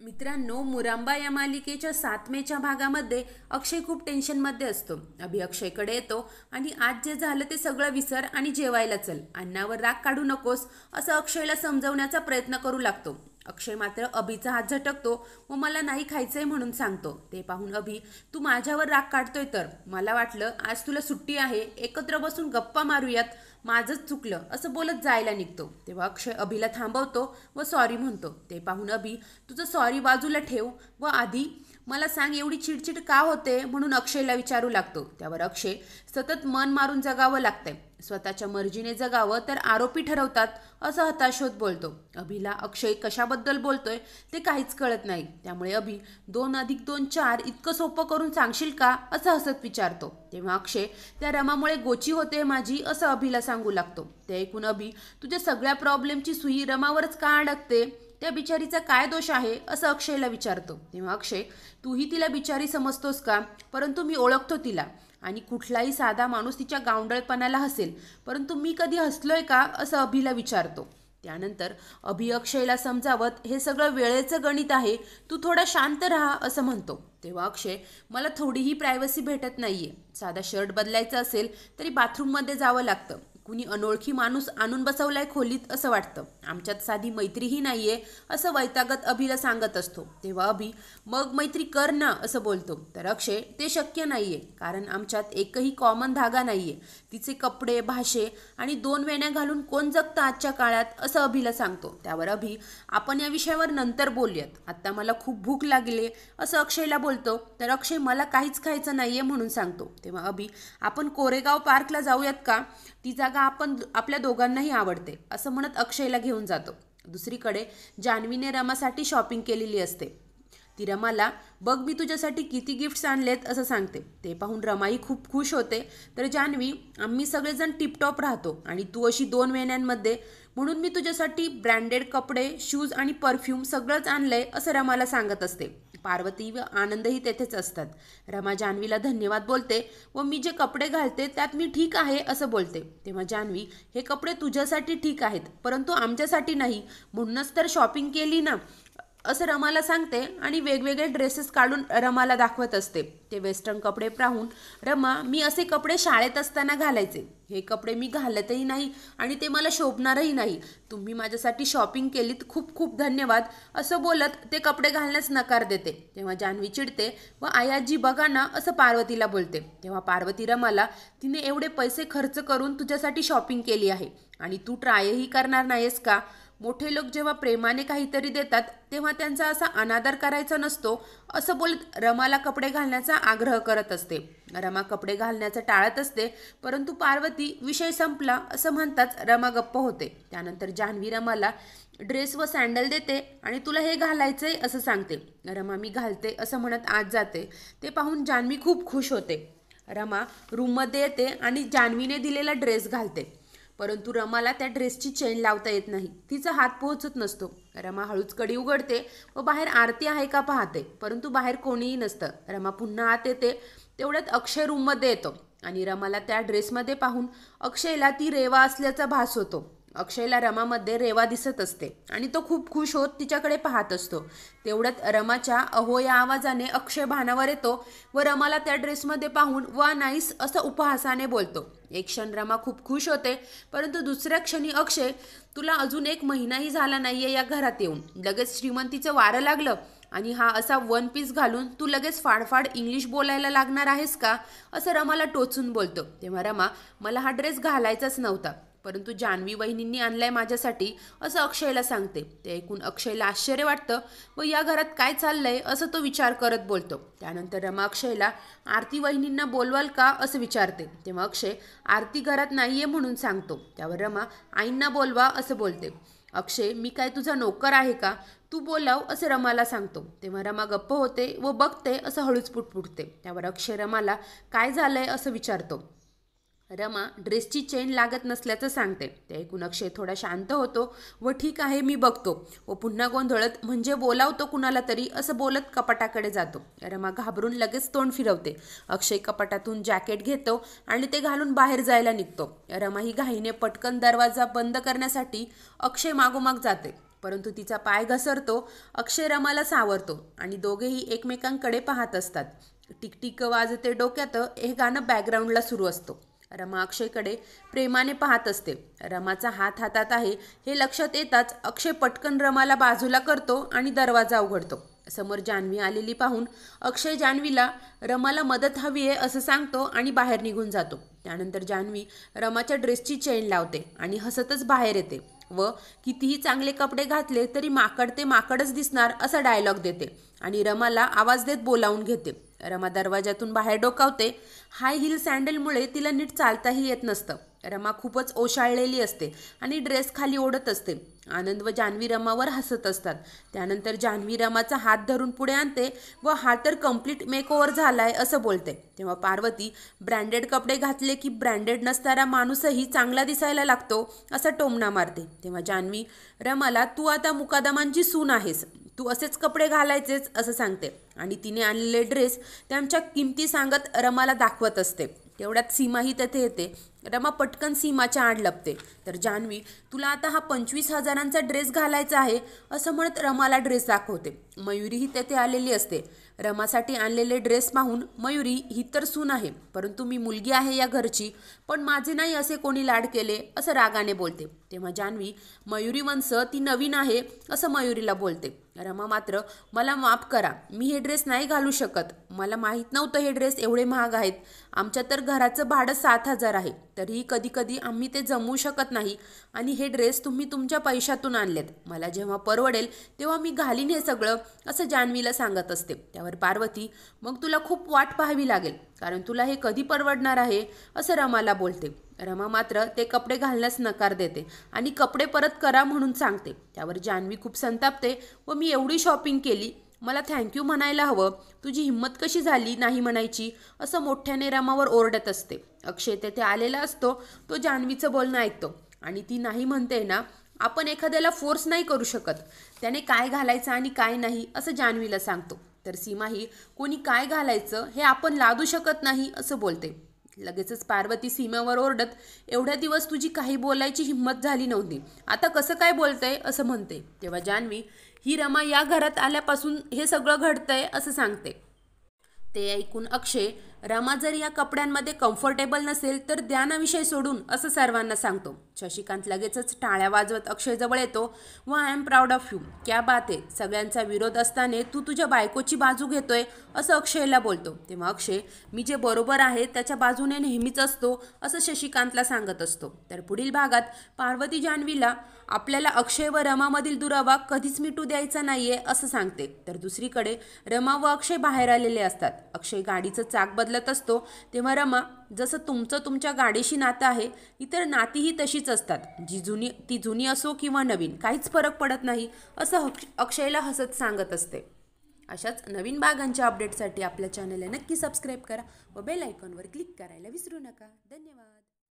मित्रांनो, मुरांबा या मालिकेच्या 7 मेच्या भागामध्ये अक्षय खूप टेन्शनमध्ये असतो. अभि अक्षयकडे येतो आणि आज जे झालं ते सगळं विसर आणि जेवायला चल, अन्नावर राग काढू नकोस असं अक्षयला समजवण्याचा प्रयत्न करू लागतो. अक्षय मात्र अभिचा हात झटकतो व मला नाही खायचंय म्हणून सांगतो. ते पाहून अभि, तू माझ्यावर राग काढतोय तर मला वाटलं आज तुला सुट्टी आहे, एकत्र बसून गप्पा मारूयात, माझंच चुकलं असं बोलत जायला निघतो. तेव्हा अक्षय अभिला थांबवतो व सॉरी म्हणतो. ते पाहून अभि, तुझं सॉरी बाजूला ठेव व आधी मला सांग एवढी चिडचिड का होते म्हणून अक्षयला विचारू लागतो. त्यावर अक्षय, सतत मन मारून जगावं लागतंय, स्वतःच्या मर्जीने जगावं तर आरोपी ठरवतात असं हताश होत बोलतो. अभिला अक्षय कशाबद्दल बोलतोय ते काहीच कळत नाही. त्यामुळे अभि, 2+2 4 इतकं सोपं करून सांगशील का असं हसत विचारतो. तेव्हा अक्षय, त्या रमामुळे गोची होते माझी असं अभिला सांगू लागतो. ते ऐकून अभि, तुझ्या सगळ्या प्रॉब्लेमची सुई रमावरच का अडकते, त्या बिचारीचा काय दोष आहे असं अक्षयला विचारतो. तेव्हा अक्षय, तूही तिला बिचारी समजतोस का, परंतु मी ओळखतो तिला आणि कुठलाही साधा माणूस तिच्या गावंडळपणाला हसेल, परंतु मी कधी हसलोय का असं अभिला विचारतो. त्यानंतर अभि अक्षयला समजावत हे सगळं वेळेचं गणित आहे, तू थोडा शांत राहा असं म्हणतो. तेव्हा अक्षय, मला थोडीही प्रायव्हसी भेटत नाहीये, साधा शर्ट बदलायचा असेल तरी बाथरूममध्ये जावं लागतं, कुणी अनोळखी माणूस आणून बसवलाय खोलीत असं वाटतं, आमच्यात साधी मैत्रीही नाहीये असं वैतागत अभिला सांगत असतो. तेव्हा अभि, मग मैत्री कर ना असं बोलतो. तर अक्षय, ते शक्य नाहीये कारण आमच्यात एकही कॉमन धागा नाहीये, तिचे कपडे, भाषे आणि 2 वेण्या घालून कोण जगतं आजच्या काळात असं अभिला सांगतो. त्यावर अभि, आपण या विषयावर नंतर बोलूयात, आता मला खूप भूक लागली असं अक्षयला बोलतो. तर अक्षय, मला काहीच खायचं नाहीये म्हणून सांगतो. तेव्हा अभि, आपण कोरेगाव पार्कला जाऊयात का, ती जागा आपल्या दोघांनाही आवडते असं म्हणत अक्षयला घेऊन जातो. दुसरीकडे जान्हवीने रमासाठी शॉपिंग केलेली असते. ती रमाला, बघ मी तुझ्यासाठी किती गिफ्ट्स आणलेत असं सांगते. ते पाहून रमाही खूप खुश होते. तर जान्हवी, आम्ही सगळेजण टिपटॉप राहतो आणि तू अशी 2 वेण्यांमध्ये, म्हणून मी तुझ्यासाठी ब्रँडेड कपडे, शूज आणि परफ्यूम सगळंच आणलंय असं रमाला सांगत असते. पार्वती व आनंदही तेथेच असतात. रमा जान्हवीला धन्यवाद बोलते व मी जे कपडे घालते त्यात मी ठीक आहे असं बोलते. तेव्हा जान्हवी, हे कपडे तुझ्यासाठी ठीक आहेत परंतु आमच्यासाठी नाही, म्हणूनच तर शॉपिंग केली ना असं रमाला सांगते आणि वेगवेगळे ड्रेसेस काढून रमाला दाखवत असते. ते वेस्टर्न कपडे पाहून रमा, मी असे कपडे शाळेत असताना घालायचे, हे कपडे मी घालतही नाही आणि ते मला शोभणारही नाही, तुम्ही माझ्यासाठी शॉपिंग केलीत, खूप खूप धन्यवाद असं बोलत ते कपडे घालण्यास नकार देते. तेव्हा जान्हवी चिडते व आयाजी बघा ना असं पार्वतीला बोलते. तेव्हा पार्वती रमाला, तिने एवढे पैसे खर्च करून तुझ्यासाठी शॉपिंग केली आहे आणि तू ट्रायही करणार नाहीस का, मोठे लोक जेव्हा प्रेमाने काहीतरी देतात तेव्हा त्यांचा असा अनादर करायचा नसतो असं बोलत रमाला कपडे घालण्याचा आग्रह करत असते. रमा कपडे घालण्याचं टाळत असते परंतु पार्वती, विषय संपला असं म्हणताच रमा गप्प होते. त्यानंतर जान्हवी रमाला ड्रेस व सँडल देते आणि तुला हे घालायचंय असं सांगते. रमा, मी घालते असं म्हणत आत जाते. ते पाहून जान्हवी खूप खुश होते. रमा रूममध्ये येते आणि जान्हवीने दिलेला ड्रेस घालते, परंतु रमाला त्या ड्रेसची चेन लावता येत नाही, तिचा हात पोहोचत नसतो. रमा हळूच कडी उघडते व बाहेर आरती आहे का पाहते, परंतु बाहेर कोणीही नसतं. रमा पुन्हा आत येते. तेवढ्यात अक्षय रूममध्ये येतो आणि रमाला त्या ड्रेसमध्ये पाहून अक्षयला ती रेवा असल्याचा भास होतो. अक्षयला रमामध्ये रेवा दिसत असते आणि तो खूप खुश होत तिच्याकडे पाहत असतो. तेवढ्यात रमाच्या अहो या आवाजाने अक्षय भानावर येतो व रमाला त्या ड्रेसमध्ये पाहून वा नाईस असं उपहासाने बोलतो. एक क्षण रमा खूप खुश होते परंतु दुसऱ्या क्षणी अक्षय, तुला अजून 1 महिनाही झाला नाहीये या घरात येऊन, लगेच श्रीमंतीचं वारं लागलं आणि हा असा 1 पीस घालून तू लगेच फाडफाड इंग्लिश बोलायला लागणार आहेस का असं रमाला टोचून बोलतो. तेव्हा रमा, मला हा ड्रेस घालायचाच नव्हता परंतु जान्हवी वहिनींनी आणलाय माझ्यासाठी असं अक्षयला सांगते. ते ऐकून अक्षयला आश्चर्य वाटतं व या घरात काय चाललंय असं तो विचार करत बोलतो. त्यानंतर रमा अक्षयला, आरती वहिनींना बोलवाल का असं विचारते. तेव्हा अक्षय, आरती घरात नाहीये म्हणून सांगतो. त्यावर रमा, आईंना बोलवा असं बोलते. अक्षय, मी काय तुझा नोकर आहे का, तू बोलाव असं रमाला सांगतो. तेव्हा रमा गप्प होते व बघते असं हळूच पुटपुटते. त्यावर अक्षय रमाला काय झालंय असं विचारतो. रमा ड्रेसची चेन लागत नसल्याचं सांगते. ते ऐकून अक्षय थोडा शांत होतो व ठीक आहे मी बघतो व पुन्हा गोंधळत म्हणजे बोलावतो कुणाला तरी असं बोलत कपाटाकडे जातो. रमा घाबरून लगेच तोंड फिरवते. अक्षय कपाटातून जॅकेट घेतो आणि ते घालून बाहेर जायला निघतो. रमा ही घाईने पटकन दरवाजा बंद करण्यासाठी अक्षय मागोमाग जाते. परंतु तिचा पाय घसरतो. अक्षय रमाला सावरतो आणि दोघेही एकमेकांकडे पाहत असतात. टिकटिक वाजते डोक्यात हे गाणं बॅकग्राऊंडला सुरू असतं. रमा अक्षयकडे प्रेमाने पाहत असते. रमाचा हात हातात आहे हे लक्षात येताच अक्षय पटकन रमाला बाजूला करतो आणि दरवाजा उघडतो. समोर जान्हवी आलेली पाहून अक्षय जान्हवीला रमाला मदत हवी आहे असं सांगतो आणि बाहेर निघून जातो. त्यानंतर जान्हवी रमाच्या ड्रेसची चेन लावते आणि हसतच बाहेर येते व कितीही चांगले कपडे घातले तरी माकड ते माकडच दिसणार असा डायलॉग देते आणि रमाला आवाज देत बोलावून घेते. रमा दरवाजातून बाहेर डोकावते. हाय हिल सँडलमुळे तिला नीट चालताही येत नसतं. रमा खूपच ओशाळलेली असते आणि ड्रेस खाली ओढत असते. आनंद व जान्हवी रमावर हसत असतात. त्यानंतर जान्हवी रमाचा हात धरून पुढे आणते व हा तर कम्प्लीट मेकओव्हर झालाय असं बोलते. तेव्हा पार्वती ब्रँडेड कपडे घातले की ब्रँडेड नसणारा माणूसही चांगला दिसायला लागतो असा टोमणा मारते. तेव्हा जान्हवी रमाला तू आता मुकादमांची सून आहेस, तू असेच कपडे घालायचेच असं सांगते आणि तिने आणलेले ड्रेस त्यांच्या किमती सांगत रमाला दाखवत असते. तेवढ्यात सीमाही तेथे येते. रमा पटकन सीमाच्या आड लपते. तर जान्हवी तुला आता हा 25,000चा ड्रेस घालायचा आहे असं म्हणत रमाला ड्रेस दाखवते. मयुरीही तेथे आलेली असते. रमासाठी आणलेले ड्रेस पाहून मयुरी ही तर सून आहे, परंतु मी मुलगी आहे या घरची, पण माझे नाही असे कोणी लाड केले असं रागाने बोलते. तेव्हा जान्हवी मयुरी वंश ती नवीन आहे असं मयुरीला बोलते. रमा मात्र मला माफ करा, मी हे ड्रेस नाही घालू शकत, मला माहीत नव्हतं हे ड्रेस एवढे महाग आहेत, आमच्या तर घराचं भाडं 7,000 आहे, तरीही कधी कधी आम्ही ते जमवू शकत नाही आणि हे ड्रेस तुम्ही तुमच्या पैशातून आणलेत, मला जेव्हा परवडेल तेव्हा मी घालीन हे सगळं असं जान्हवीला सांगत असते. त्यावर पार्वती मग तुला खूप वाट पाहावी लागेल, कारण तुला हे कधी परवडणार आहे असं रमाला बोलते. रमा मात्र ते कपडे घालण्यास नकार देते आणि कपडे परत करा म्हणून सांगते. त्यावर जान्हवी खूप संतापते व मी एवढी शॉपिंग केली, मला थँक्यू म्हणायला हवं, तुझी हिंमत कशी झाली नाही म्हणायची असं मोठ्याने रमावर ओरडत असते. अक्षय तेथे आलेला असतो. तो जान्हवीचं बोलणं ऐकतो आणि ती नाही म्हणते ना, आपण एखाद्याला फोर्स नाही करू शकत, त्याने काय घालायचं आणि काय नाही असं जान्हवीला सांगतो. तर सीमाही कोणी काय घालायचं हे आपण लादू शकत नाही असं बोलते. लगेचच पार्वती सीमेवर ओरडत एवढ्या दिवस तुझी काही बोलायची हिंमत झाली नव्हती, आता कसं काय बोलतंय असं म्हणते. तेव्हा जान्हवी ही रमा या घरात आल्यापासून हे सगळं घडतंय असं सांगते. ते ऐकून अक्षय रमा जर या कपड्यांमध्ये कम्फर्टेबल नसेल तर द्या ना विषय सोडून असं सर्वांना सांगतो. शशिकांत लगेचच टाळ्या वाजवत अक्षयजवळ येतो व I am proud of you, क्या बात आहे, सगळ्यांचा विरोध असताना तू तुझ्या बायकोची बाजू घेतोय असं अक्षयला बोलतो. तेव्हा अक्षय मी जे बरोबर आहे त्याच्या बाजूने नेहमीच असतो असं शशिकांतला सांगत असतो. तर पुढील भागात पार्वती जान्हवीला आपल्याला अक्षय व रमामधील दुरावा कधीच मिटू द्यायचा नाहीये असं सांगते. तर दुसरीकडे रमा व अक्षय बाहेर आलेले असतात. अक्षय गाडीचं चाक बदलत असतो. तेव्हा रमा जसं तुमचं तुमच्या गाडीशी नातं आहे, इतर नातीही तशीच असतात, ती जुनी असो किंवा नवीन, काहीच फरक पडत नाही असं अक्षयला हसत सांगत असते. अशाच नवीन भागांच्या अपडेटसाठी आपल्या चॅनलला नक्की सबस्क्राईब करा व बेल आयकॉनवर क्लिक करायला विसरू नका. धन्यवाद.